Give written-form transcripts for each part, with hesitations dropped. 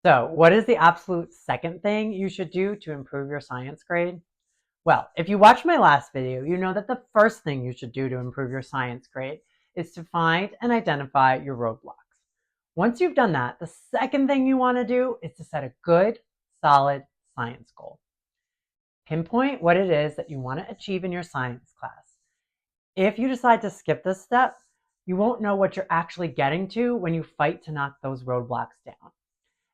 So, what is the absolute second thing you should do to improve your science grade? Well, if you watched my last video, you know that the first thing you should do to improve your science grade is to find and identify your roadblocks. Once you've done that, the second thing you want to do is to set a good, solid science goal. Pinpoint what it is that you want to achieve in your science class. If you decide to skip this step, you won't know what you're actually getting to when you fight to knock those roadblocks down.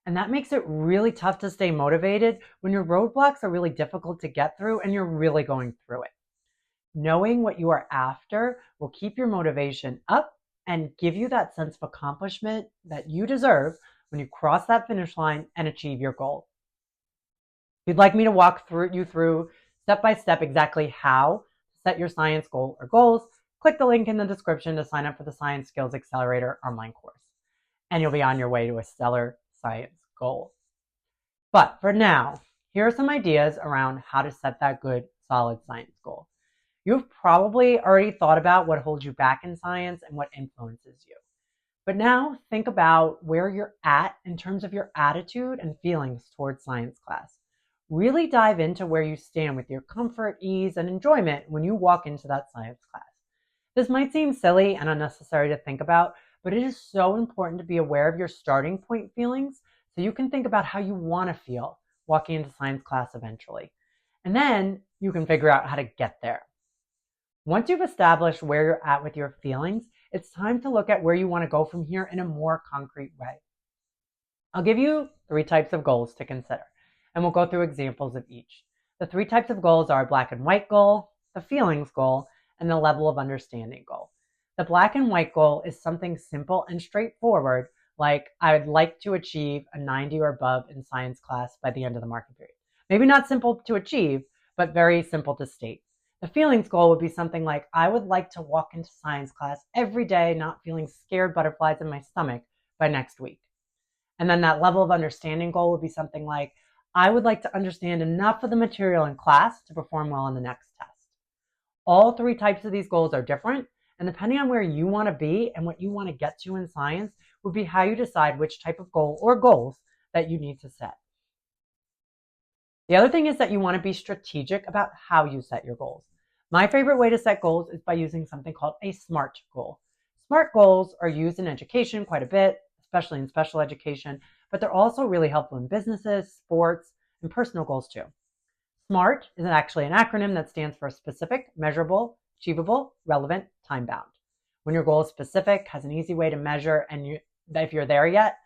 And that makes it really tough to stay motivated when your roadblocks are really difficult to get through and you're really going through it. Knowing what you are after will keep your motivation up and give you that sense of accomplishment that you deserve when you cross that finish line and achieve your goal. If you'd like me to walk you through step by step exactly how to set your science goal or goals, click the link in the description to sign up for the Science Skills Accelerator online course. And you'll be on your way to a stellar science goal. But for now, here are some ideas around how to set that good, solid science goal. You've probably already thought about what holds you back in science and what influences you. But now think about where you're at in terms of your attitude and feelings towards science class. Really dive into where you stand with your comfort, ease, and enjoyment when you walk into that science class. This might seem silly and unnecessary to think about, but it is so important to be aware of your starting point feelings so you can think about how you want to feel walking into science class eventually. And then you can figure out how to get there. Once you've established where you're at with your feelings, it's time to look at where you want to go from here in a more concrete way. I'll give you 3 types of goals to consider, and we'll go through examples of each. The 3 types of goals are black and white goal, the feelings goal, and the level of understanding goal. The black and white goal is something simple and straightforward, like I would like to achieve a 90 or above in science class by the end of the marking period. Maybe not simple to achieve, but very simple to state. The feelings goal would be something like I would like to walk into science class every day not feeling scared butterflies in my stomach by next week. And then that level of understanding goal would be something like I would like to understand enough of the material in class to perform well on the next test. All 3 types of these goals are different, and depending on where you want to be and what you want to get to in science would be how you decide which type of goal or goals that you need to set. The other thing is that you want to be strategic about how you set your goals. My favorite way to set goals is by using something called a SMART goal. SMART goals are used in education quite a bit, especially in special education, but they're also really helpful in businesses, sports, and personal goals too. SMART is actually an acronym that stands for specific, measurable, achievable, relevant, time-bound. When your goal is specific, has an easy way to measure, and if you're there yet,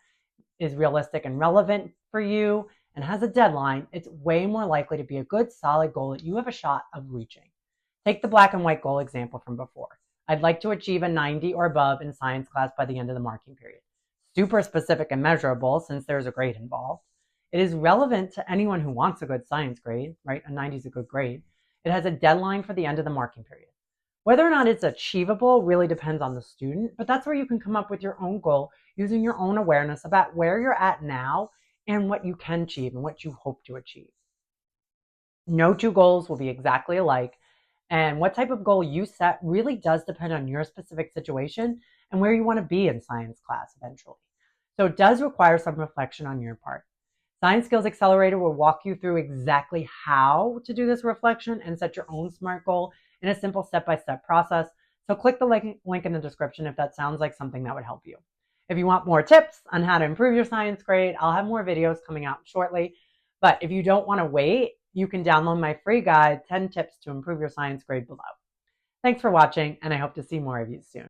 is realistic and relevant for you, and has a deadline, it's way more likely to be a good, solid goal that you have a shot of reaching. Take the black and white goal example from before. I'd like to achieve a 90 or above in science class by the end of the marking period. Super specific and measurable since there's a grade involved. It is relevant to anyone who wants a good science grade, right? A 90 is a good grade. It has a deadline for the end of the marking period. Whether or not it's achievable really depends on the student, but that's where you can come up with your own goal using your own awareness about where you're at now and what you can achieve and what you hope to achieve. No 2 goals will be exactly alike, and what type of goal you set really does depend on your specific situation and where you want to be in science class eventually. So it does require some reflection on your part. Science Skills Accelerator will walk you through exactly how to do this reflection and set your own SMART goal in a simple step-by-step process. So click the link in the description if that sounds like something that would help you. If you want more tips on how to improve your science grade, I'll have more videos coming out shortly. But if you don't want to wait, you can download my free guide, 10 tips to improve your science grade below. Thanks for watching, and I hope to see more of you soon.